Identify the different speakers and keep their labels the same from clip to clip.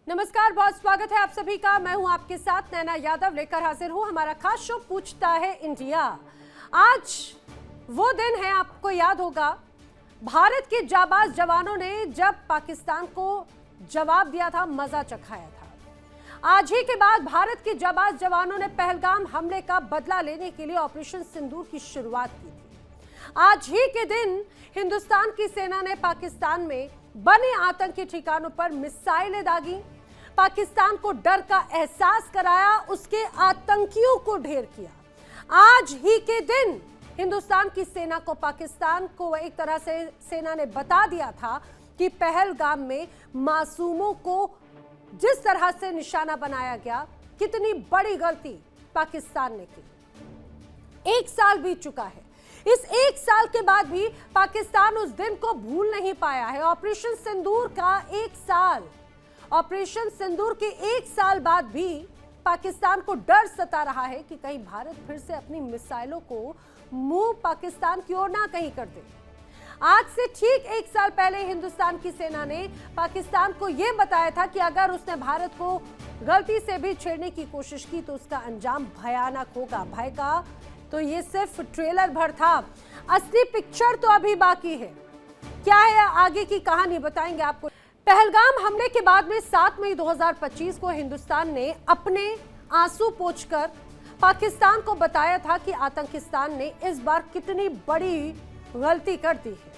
Speaker 1: नमस्कार, बहुत स्वागत है आप सभी का। मैं हूं आपके साथ नैना यादव, लेकर हाजिर हूं हमारा खास शो पूछता है इंडिया। आज वो दिन है, आपको याद होगा, भारत के जाबाज जवानों ने जब पाकिस्तान को जवाब दिया था, मजा चखाया था। आज ही के बाद भारत के जाबाज जवानों ने पहलगाम हमले का बदला लेने के लिए ऑपरेशन सिंदूर की शुरुआत की थी। आज ही के दिन हिंदुस्तान की सेना ने पाकिस्तान में बने आतंकी ठिकानों पर मिसाइलें दागी, पाकिस्तान को डर का एहसास कराया, उसके आतंकियों को ढेर किया। आज ही के दिन हिंदुस्तान की सेना को पाकिस्तान को एक तरह से सेना ने बता दिया था कि पहलगाम में मासूमों को जिस तरह से निशाना बनाया गया, कितनी बड़ी गलती पाकिस्तान ने की। 1 साल बीत चुका है। इस 1 साल के बाद भी पाकिस्तान उस दिन को भूल नहीं पाया है। ऑपरेशन सिंदूर का 1 साल, ऑपरेशन सिंदूर के 1 साल बाद भी पाकिस्तान को डर सता रहा है कि कहीं भारत फिर से अपनी मिसाइलों को मुंह पाकिस्तान की ओर ना कहीं कर दे। आज से ठीक 1 साल पहले हिंदुस्तान की सेना ने पाकिस्तान को यह बताया था कि अगर उसने भारत को गलती से भी छेड़ने की कोशिश की तो उसका अंजाम भयानक होगा। भय का तो ये सिर्फ ट्रेलर भर था, असली पिक्चर तो अभी बाकी है। क्या है आगे की कहानी, बताएंगे आपको। पहलगाम हमले के बाद में 7 मई 2025 को हिंदुस्तान ने अपने आंसू पोंछकर पाकिस्तान को बताया था कि आतंकिस्तान ने इस बार कितनी बड़ी गलती कर दी है।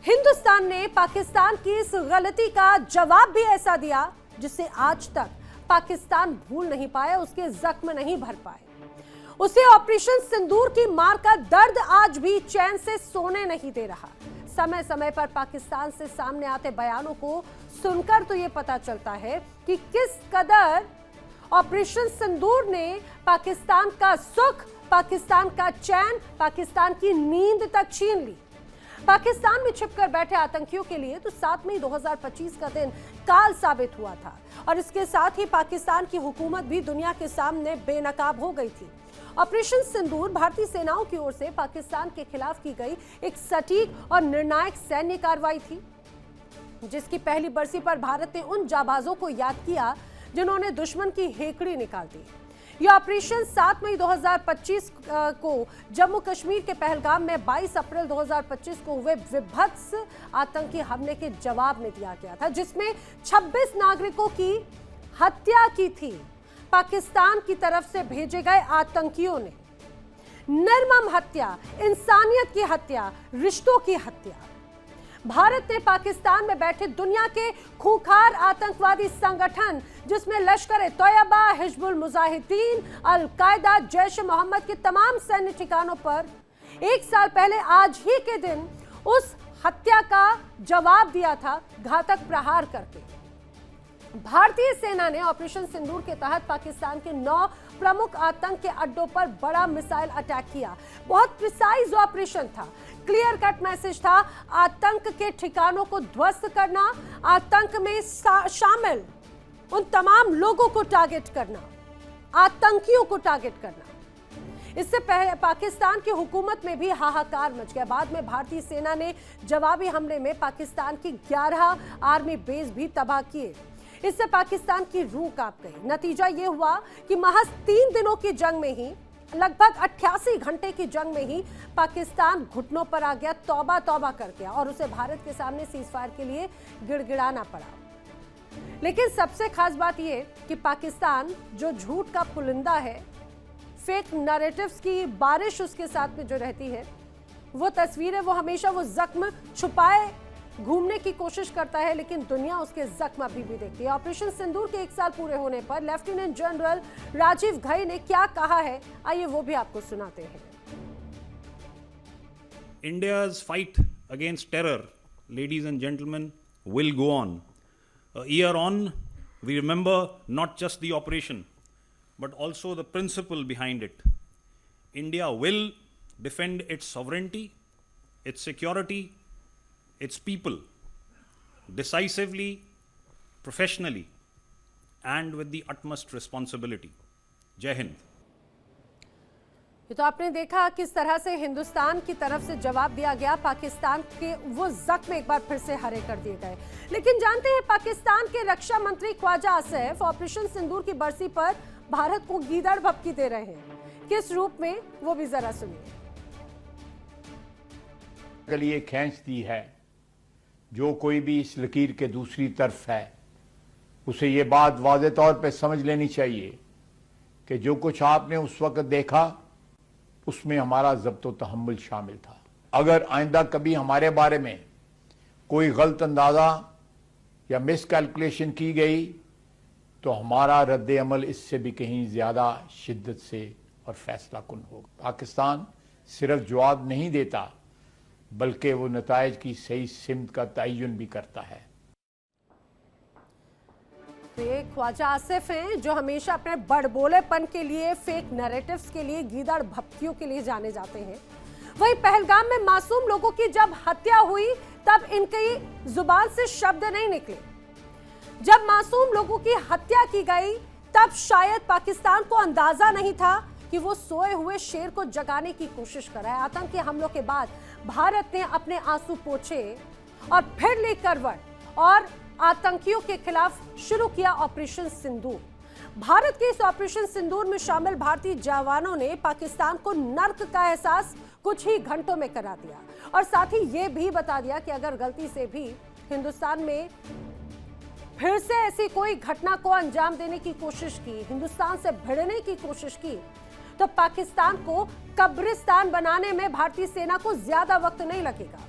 Speaker 1: हिंदुस्तान ने पाकिस्तान की इस गलती का जवाब भी ऐसा दिया जिसे आज तक पाकिस्तान भूल नहीं पाया, उसके जख्म नहीं भर पाए। उसे ऑपरेशन सिंदूर की मार का दर्द आज भी चैन से सोने नहीं दे रहा। समय समय पर पाकिस्तान से सामने आते बयानों को सुनकर तो ये पता चलता है कि किस कदर ऑपरेशन सिंदूर ने पाकिस्तान का सुख, पाकिस्तान का चैन, पाकिस्तान की नींद तक छीन ली। पाकिस्तान में छिपकर बैठे आतंकियों के लिए तो 7 मई 2025 का दिन काल साबित हुआ था और इसके साथ ही पाकिस्तान की हुकूमत भी दुनिया के सामने बेनकाब हो गई थी। ऑपरेशन सिंदूर भारतीय सेनाओं की ओर से पाकिस्तान के खिलाफ की गई एक सटीक और निर्णायक सैन्य कार्रवाई थी, जिसकी पहली बरसी पर भारत ने उन जाबाजों को याद किया जिन्होंने दुश्मन की हेकड़ी निकाल दी। यह ऑपरेशन 7 मई 2025 को जम्मू कश्मीर के पहलगाम में 22 अप्रैल 2025 को हुए विभत्स आतंकी हमले के जवाब में दिया गया था, जिसमें 26 नागरिकों की हत्या की थी। पाकिस्तान की तरफ से भेजे गए आतंकियों ने निर्मम हत्या, इंसानियत की हत्या, रिश्तों की हत्या। भारत ने पाकिस्तान में बैठे दुनिया के खूंखार आतंकवादी संगठन, जिसमें लश्कर-ए-तोयबा, हिजबुल मुजाहिदीन, अल-कायदा, जैश-ए-मोहम्मद के तमाम सैन्य ठिकानों पर 1 साल पहले आज ही के दिन उस हत्या का जवाब दिया था, घातक प्रहार करके। भारतीय सेना ने ऑपरेशन सिंदूर के तहत पाकिस्तान के 9 प्रमुख आतंक के अड्डों पर बड़ा मिसाइल अटैक किया। बहुत प्रिसाइज ऑपरेशन था, क्लियर कट मैसेज था, आतंक के ठिकानों को ध्वस्त करना, आतंक में शामिल उन तमाम लोगों को टारगेट करना, आतंकियों को टारगेट करना। इससे पहले पाकिस्तान की हुकूमत में भी हाहाकार मच गया। बाद में भारतीय सेना ने जवाबी हमले में पाकिस्तान की 11 आर्मी बेस भी तबाह किए। इससे पाकिस्तान की रूह कांप गई। नतीजा यह हुआ कि महज 3 दिनों की जंग में ही, लगभग 88 घंटे की जंग में ही पाकिस्तान घुटनों पर आ गया, तौबा तौबा कर गया और उसे भारत के सामने सीजफायर के लिए गिड़गिड़ाना पड़ा। लेकिन सबसे खास बात यह कि पाकिस्तान जो झूठ का पुलिंदा है, फेक नैरेटिव्स की बारिश उसके साथ में जो रहती है, वो तस्वीरें, वो हमेशा वो जख्म छुपाए घूमने की कोशिश करता है, लेकिन दुनिया उसके जख्म अभी भी देखती है। ऑपरेशन सिंदूर के 1 साल पूरे होने पर लेफ्टिनेंट जनरल राजीव घई ने क्या कहा है, आइए वो भी आपको सुनाते हैं।
Speaker 2: India's fight against terror, ladies and gentlemen, will go on. A year on, we remember not just the operation, but also the principle behind it. India will defend its sovereignty, its security, its people, decisively, professionally, and with the utmost responsibility. Jai Hind.
Speaker 1: ये तो आपने देखा किस तरह से हिंदुस्तान की तरफ से जवाब दिया गया, पाकिस्तान के वो जख्म एक बार फिर से हरे कर दिए गए। लेकिन जानते हैं पाकिस्तान के रक्षा मंत्री ख्वाजा आसिफ ऑपरेशन सिंदूर की बरसी पर भारत को गीदड़ भपकी दे रहे हैं, किस रूप में वो भी जरा सुनिए।
Speaker 3: के लिए खींच दी है, जो कोई भी इस लकीर के दूसरी तरफ है उसे ये बात वाज़े तौर पे समझ लेनी चाहिए कि जो कुछ आपने उस वक्त देखा उसमें हमारा ज़ब्त व तहम्मुल शामिल था। अगर आइंदा कभी हमारे बारे में कोई गलत अंदाज़ा या मिस कैलकुलेशन की गई तो हमारा रद्द अमल इससे भी कहीं ज़्यादा शिद्दत से और फैसला कुन होगा। पाकिस्तान सिर्फ जवाब नहीं देता बल्कि वो नताइज की सही सिमत का तयन भी करता है।
Speaker 1: ये ख्वाजा आसिफ हैं जो हमेशा अपने बड़बोलेपन के लिए, फेक नैरेटिव्स के लिए, गीदड़ भपकियों के लिए जाने जाते हैं। वहीं पहलगाम में मासूम लोगों की जब हत्या हुई तब इनकी जुबान से शब्द नहीं निकले। जब मासूम लोगों की हत्या की गई तब शायद पाकिस्तान को अंदाजा नहीं था कि वो सोए हुए शेर को जगाने की कोशिश कर रहा है। आतंकी हमलों के बाद भारत ने अपने आंसू पोंछे और फिर ली करवट और आतंकियों के खिलाफ शुरू किया ऑपरेशन सिंदूर। भारत के इस ऑपरेशन सिंदूर में शामिल भारतीय जवानों ने पाकिस्तान को नर्क का एहसास कुछ ही घंटों में करा दिया और साथ ही ये भी बता दिया कि अगर गलती से भी हिंदुस्तान में फिर से ऐसी कोई घटना को अंजाम देने की कोशिश की, हिंदुस्तान से भिड़ने की कोशिश की, तो पाकिस्तान को कब्रिस्तान बनाने में भारतीय सेना को ज्यादा वक्त नहीं लगेगा।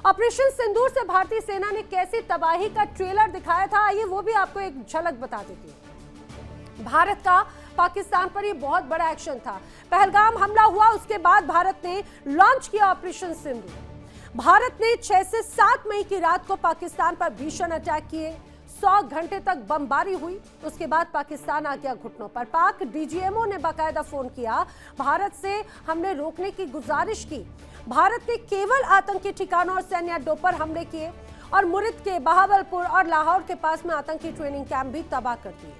Speaker 1: ऑपरेशन सिंदूर से भारतीय सेना ने कैसी तबाही का ट्रेलर दिखाया था, आइए वो भी आपको एक झलक बता देती हूं। भारत का पाकिस्तान पर ये बहुत बड़ा एक्शन था। पहलगाम हमला हुआ, उसके बाद भारत ने लॉन्च किया ऑपरेशन सिंदूर। भारत ने 6 से 7 मई की रात को पाकिस्तान पर भीषण अटैक किए। 100 घंटे तक बमबारी हुई, उसके बाद पाकिस्तान आ गया घुटनों पर। पाक डीजीएमओ ने बाकायदा फोन किया, भारत से हमने रोकने की गुजारिश की। भारत ने केवल आतंकी ठिकानों और सैन्य अड्डों पर हमले किए और मुरिद के, बहावलपुर और लाहौर के पास में आतंकी ट्रेनिंग कैंप भी तबाह कर दिए।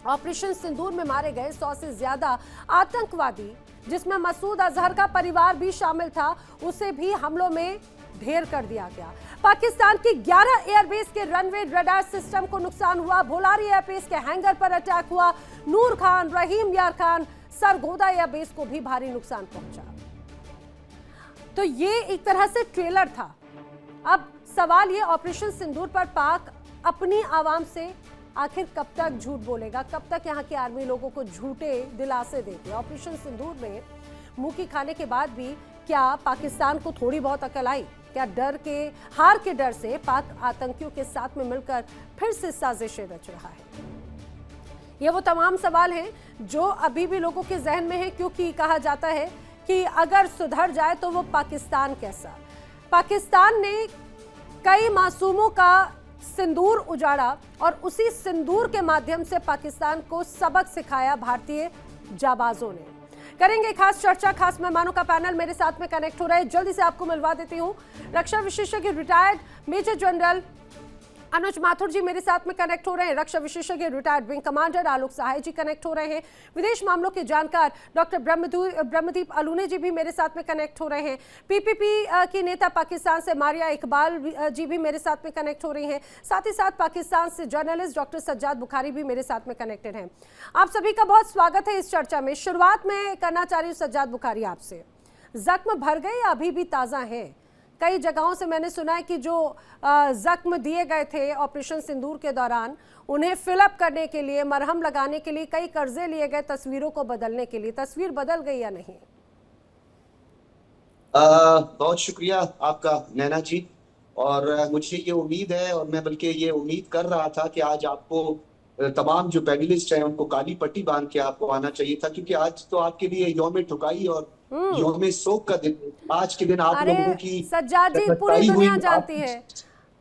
Speaker 1: ऑपरेशन सिंदूर में मारे गए 100 से ज्यादा आतंकवादी, जिसमें मसूद अजहर का परिवार भी शामिल था, उसे भी हमलों में ढेर कर दिया गया। पाकिस्तान की 11 एयरबेस के रनवे रडार सिस्टम को नुकसान हुआ। भोलारी एयरबेस के हैंगर पर अटैक हुआ। नूर खान, रहीम यार खान, सरगोदा एयरबेस को भी भारी नुकसान पहुंचा। तो ये एक तरह से ट्रेलर था। अब सवाल ये, ऑपरेशन सिंदूर पर पाक अपनी आवाम से आखिर कब तक झूठ बोलेगा, कब तक यहाँ के आर्मी लोगों को झूठे दिलासे देगी। ऑपरेशन सिंदूर में मुंह की खाने के बाद भी क्या पाकिस्तान को थोड़ी बहुत अकल आई? क्या डर के, हार के डर से पाक आतंकियों के साथ में मिलकर फिर से साजिशें रच रहा है? ये वो तमाम सवाल हैं जो अभी भी लोगों के जहन में है, क्योंकि कहा जाता है कि अगर सुधर जाए तो वो पाकिस्तान कैसा। पाकिस्तान ने कई मासूमों का सिंदूर उजाड़ा और उसी सिंदूर के माध्यम से पाकिस्तान को सबक सिखाया भारतीय जाबाजों ने। करेंगे खास चर्चा, खास मेहमानों का पैनल मेरे साथ में कनेक्ट हो रहा है। जल्दी से आपको मिलवा देती हूँ। रक्षा विशेषज्ञ रिटायर्ड मेजर जनरल अनुज माथुर जी मेरे साथ में कनेक्ट हो रहे हैं। रक्षा विशेषज्ञ रिटायर्ड विंग कमांडर आलोक सहाय जी कनेक्ट हो रहे हैं। विदेश मामलों के जानकार डॉक्टर ब्रह्मदीप अलूने जी भी मेरे साथ में कनेक्ट हो रहे हैं। पीपीपी की नेता पाकिस्तान से मारिया इकबाल जी भी मेरे साथ में कनेक्ट हो रही हैं। साथ ही साथ पाकिस्तान से जर्नलिस्ट डॉक्टर सज्जाद बुखारी भी मेरे साथ में कनेक्टेड हैं। आप सभी का बहुत स्वागत है इस चर्चा में। शुरुआत में करना चाह रही हूँ सज्जाद बुखारी आपसे, जख्म भर गए या अभी भी ताज़ा हैं? कई जगहों से मैंने सुना है कि जो जख्म दिए गए थे ऑपरेशन सिंदूर के दौरान, उन्हें फिलअप करने के लिए, मरहम लगाने के लिए कई कर्जे लिए गए तस्वीरों को बदलने के लिए। तस्वीर बदल गई या नहीं?
Speaker 4: बहुत शुक्रिया आपका नैना जी। और मुझे ये उम्मीद है, और मैं बल्कि ये उम्मीद कर रहा था कि आज आपको तमाम जो पैनलिस्ट हैं उनको काली पट्टी बांध के आपको आना चाहिए था, क्योंकि आज तो आपके लिए यौम ठुकाई और यौम शोक का दिन। आज के दिन आप लोगों की
Speaker 1: सज्जाद जी पूरी दुनिया जानती है।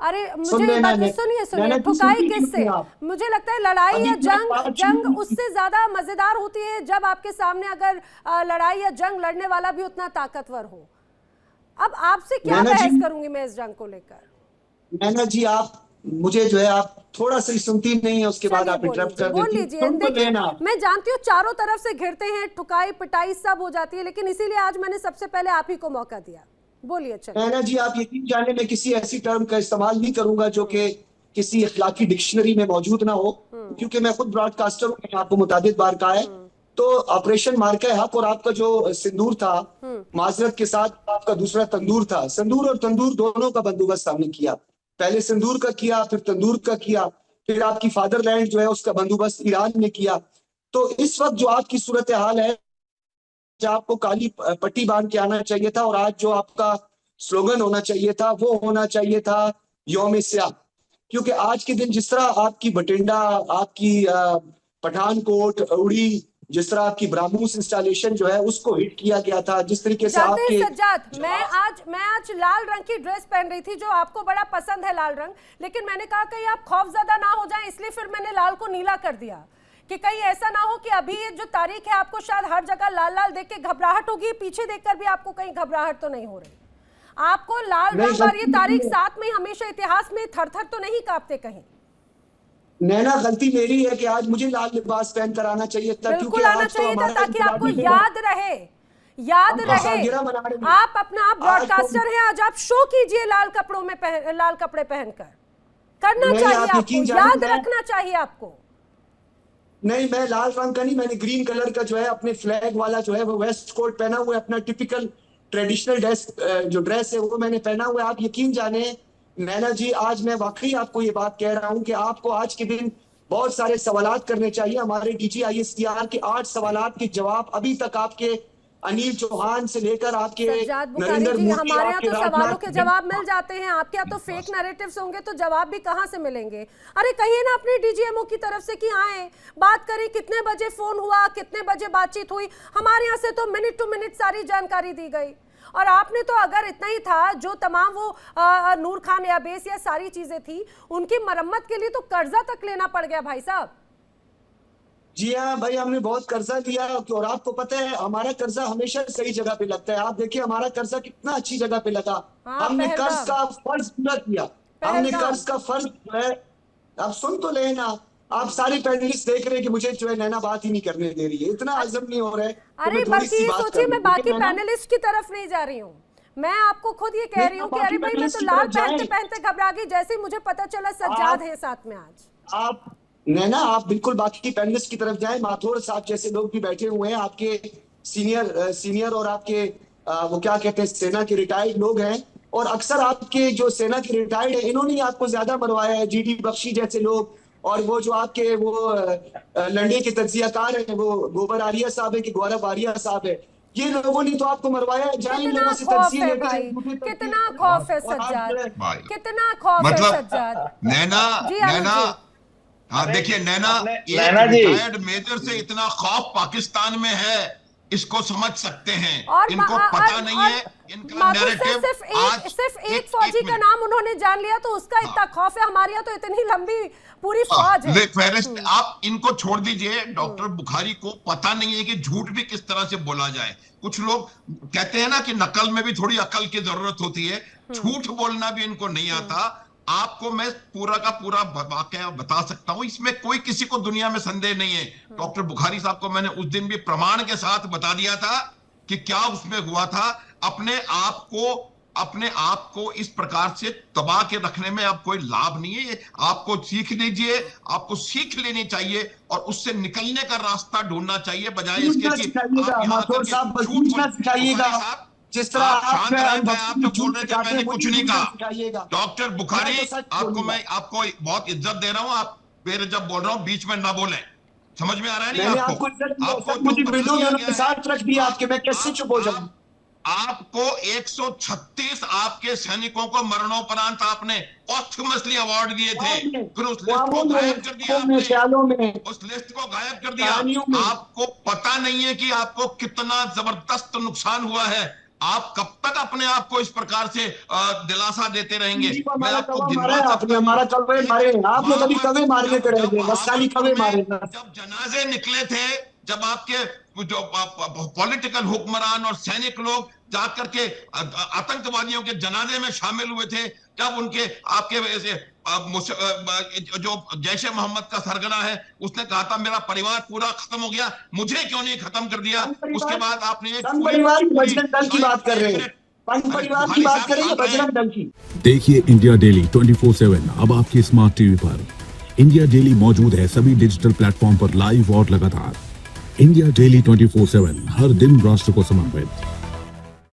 Speaker 1: अरे मुझे सुनिए, ठुकाई किससे? मुझे लगता है लड़ाई या जंग उससे ज्यादा मजेदार होती है जब आपके सामने अगर लड़ाई या जंग लड़ने वाला भी उतना ताकतवर हो। अब आपसे क्या बहस करूंगी मैं इस जंग को लेकर।
Speaker 4: नैना जी, आप मुझे जो है आप थोड़ा सा ही सुनती नहीं है, उसके बाद
Speaker 1: चलिए
Speaker 4: आप इंटरप्ट कर
Speaker 1: बोल
Speaker 4: देती हैं।
Speaker 1: लीजिए।
Speaker 4: सुन तो
Speaker 1: देखिए
Speaker 4: लेना।
Speaker 1: मैं जानती हूँ चारों तरफ से घिरते हैं, ठुकाई पिटाई सब हो जाती है, लेकिन इसीलिए आज मैंने सबसे पहले आप ही को मौका दिया। बोलिए। चलिए
Speaker 4: नैना जी, आप यकीन जाने मैं किसी ऐसी टर्म का इस्तेमाल नहीं करूंगा जो कि किसी इखलाकी डिक्शनरी में मौजूद ना हो, क्योंकि मैं खुद ब्रॉडकास्टर हूं, मैंने आपको मुताबिद बार कहा है। तो ऑपरेशन मार्का हक और आपका जो सिंदूर था, माजरत के साथ आपका दूसरा तंदूर था, सिंदूर और तंदूर दोनों का बंदोबस्त हमने किया। पहले सिंदूर का किया, फिर तंदूर का किया, फिर आपकी फादरलैंड जो है उसका बंदोबस्त ईरान ने किया। तो इस वक्त जो आपकी सूरत हाल है, आपको काली पट्टी बांध के आना चाहिए था, और आज जो आपका स्लोगन होना चाहिए था वो होना चाहिए था यौम स्याह। क्योंकि आज के दिन जिस तरह आपकी बठिंडा, आपकी पठानकोट, उड़ी, जिस तरह आपकी ब्राह्मूस इंस्टॉलेशन जो है उसको हिट किया गया था, जिस तरीके से
Speaker 1: जानते हैं
Speaker 4: आपके
Speaker 1: सज्जाद, मैं आज लाल रंग की ड्रेस पहन रही थी जो आपको बड़ा पसंद है लाल रंग, लेकिन मैंने कहा कि आप खौफजदा ना हो जाएं, इसलिए फिर मैंने लाल को नीला कर दिया कि कहीं ऐसा ना हो कि अभी ये जो तारीख है आपको शायद हर जगह लाल लाल देख के घबराहट होगी, पीछे देखकर भी आपको कहीं घबराहट तो नहीं हो रही। आपको लाल रंग और ये तारीख साथ में हमेशा इतिहास में थर-थर तो नहीं कांपते कहीं?
Speaker 4: नैना, गलती मेरी है कि आज मुझे लाल लिबास पहन कर आना चाहिए था,
Speaker 1: बिल्कुल आना चाहिए था ताकि आपको याद रहे, याद रहे। आप अपना, आप ब्रॉडकास्टर हैं, आज आप शो कीजिए लाल कपड़ों में, लाल कपड़े पहनकर। करना चाहिए आपको, याद रखना चाहिए आपको।
Speaker 4: नहीं, मैं लाल रंग का नहीं, मैंने ग्रीन कलर का जो है अपने फ्लैग वाला जो है वो वेस्ट कोट पहना हुआ है, अपना टिपिकल ट्रेडिशनल ड्रेस है वो मैंने पहना हुआ है। आप यकीन जाने नैना जी, आज मैं वाकई आपको ये बात कह रहा हूं कि आपको आज के दिन बहुत सारे सवालात करने चाहिए। हमारे DGISTR के 8 सवालात के जवाब अभी तक आपके अनिल चौहान से लेकर आपके
Speaker 1: सज्जाद बुखारी
Speaker 4: नरेंद्र
Speaker 1: जी,
Speaker 4: मोदी,
Speaker 1: हमारे यहाँ
Speaker 4: आपके
Speaker 1: तो सवालों
Speaker 4: राजनाथ
Speaker 1: के जवाब मिल जाते हैं, आपके यहाँ तो फेक नैरेटिव्स होंगे तो जवाब भी कहाँ से मिलेंगे? अरे कहिए ना अपने DGMO की तरफ से कि आए, बात करें, कितने बजे फोन हुआ, कितने बजे बातचीत हुई। हमारे यहाँ से तो मिनट टू मिनट सारी जानकारी दी गई, और आपने तो अगर इतना ही था, जो तमाम वो नूर खान एयरबेस या सारी चीजें थी उनकी मरम्मत के लिए तो कर्जा तक लेना पड़ गया भाई साहब।
Speaker 4: जी हाँ भाई, हमने बहुत कर्जा लिया, और आपको पता है हमारा कर्जा हमेशा सही जगह पे लगता है। आप देखिए हमारा कर्जा कितना अच्छी जगह पे लगा। हमने कर्ज का फर्ज पूरा किया, हमने कर्ज का फर्ज जो है, आप सुन तो लेना। आप सारे पैनलिस्ट देख रहे हैं कि मुझे जो है नैना बात ही नहीं करने दे रही है, इतना आजम नहीं हो रहा है।
Speaker 1: अरे बल्कि ये सोचिए, मैं बाकी पैनलिस्ट की तरफ नहीं जा रही हूँ, मैं आपको खुद ये कह रही हूँ कि अरे भाई मैं तो लाल पहनते पहनते घबरा गई जैसे ही मुझे पता चला सज्जाद है साथ में आज।
Speaker 4: आप नैना, आप बिल्कुल बाकी पैनलिस्ट की तरफ जाएं। माथुर साहब जैसे लोग भी बैठे हुए हैं, आपके सीनियर और आपके वो क्या कहते हैं, सेना के रिटायर्ड लोग हैं, और अक्सर आपके जो सेना के रिटायर्ड है इन्होंने ही आपको ज्यादा मरवाया है। GD बख्शी जैसे लोग, और वो जो आपके वो लंडे के तज्जियाकार हैं, वो गोबर आरिया साहब है कि गौरव आरिया साहब है, ये लोगों ने तो आपको मरवाया है।
Speaker 1: कितना खौफ है भाई, कितना खौफ है सज्जाद, कितना खौफ है सज्जाद।
Speaker 5: नैना, हाँ देखिए नैना,
Speaker 6: नैना जी,
Speaker 5: रिटायर्ड मेजर से इतना खौफ पाकिस्तान में है, इसको समझ सकते हैं। इनको पता नहीं है इनका नैरेटिव।
Speaker 1: सिर्फ एक फौजी का नाम उन्होंने जान लिया तो उसका इतना खौफ है, हमारे यहाँ तो इतनी लंबी पूरी फौज है।
Speaker 5: आप इनको छोड़ दीजिए, डॉक्टर बुखारी को पता नहीं है कि झूठ भी किस तरह से बोला जाए। कुछ लोग कहते हैं ना कि नकल में भी थोड़ी अकल की जरूरत होती है, झूठ बोलना भी इनको नहीं आता। आपको मैं पूरा का पूरा वाकया बता सकता हूं, इसमें कोई किसी को दुनिया में संदेह नहीं है। डॉक्टर बुखारी साहब को मैंने उस दिन भी प्रमाण के साथ बता दिया था कि क्या उसमें हुआ था। अपने आप को इस प्रकार से दबा के रखने में अब कोई लाभ नहीं है। आपको सीख लीजिए, आपको सीख लेनी चाहिए और उससे निकलने का रास्ता ढूंढना चाहिए, बजाय इसके कि
Speaker 4: जिस तरह आप
Speaker 5: जो बोल रहे थे मैंने कुछ नहीं कहा। डॉक्टर बुखारी, आपको मैं आपको बहुत इज्जत दे रहा हूं, आप मेरे जब बोल रहा हूं बीच में ना बोले, समझ में आ रहा है नहीं आपको?
Speaker 4: मुझे वीडियो के साथ रख दिया आपके, मैं कैसे चुप हो जाऊं?
Speaker 5: आपको 136 आपके सैनिकों को मरणोपरांत आपने पोस्टमसली अवार्ड दिए थे, फिर उस लिस्ट को गायब कर दिया आपने, उस लिस्ट को गायब कर दिया। आपको पता नहीं है कि आपको कितना जबरदस्त नुकसान हुआ है। आप कब तक अपने आप को इस प्रकार से दिलासा देते रहेंगे? मैं आपको
Speaker 4: हमारा कवे मारे, आपने कभी कवे मारने पे रह गए, बस खाली कवे मारे।
Speaker 5: जब जनाजे निकले थे, जब आपके जो पॉलिटिकल हुक्मरान और सैनिक लोग जाकर के आतंकवादियों के जनाजे में शामिल हुए थे, जब उनके आपके जो जैश ए मोहम्मद का सरगना है उसने कहा था मेरा परिवार पूरा खत्म हो गया, मुझे क्यों नहीं खत्म कर दिया? उसके बाद आपने एक
Speaker 4: परिवार की बजरंग दल की बात कर रहे हैं, परिवार की बात कर रहे हैं बजरंग दल की।
Speaker 6: देखिए इंडिया डेली 24/7 अब आपके स्मार्ट टीवी पर। इंडिया डेली मौजूद है सभी डिजिटल प्लेटफॉर्म पर लाइव और लगातार। इंडिया डेली 24/7 हर दिन राष्ट्र को समर्पित।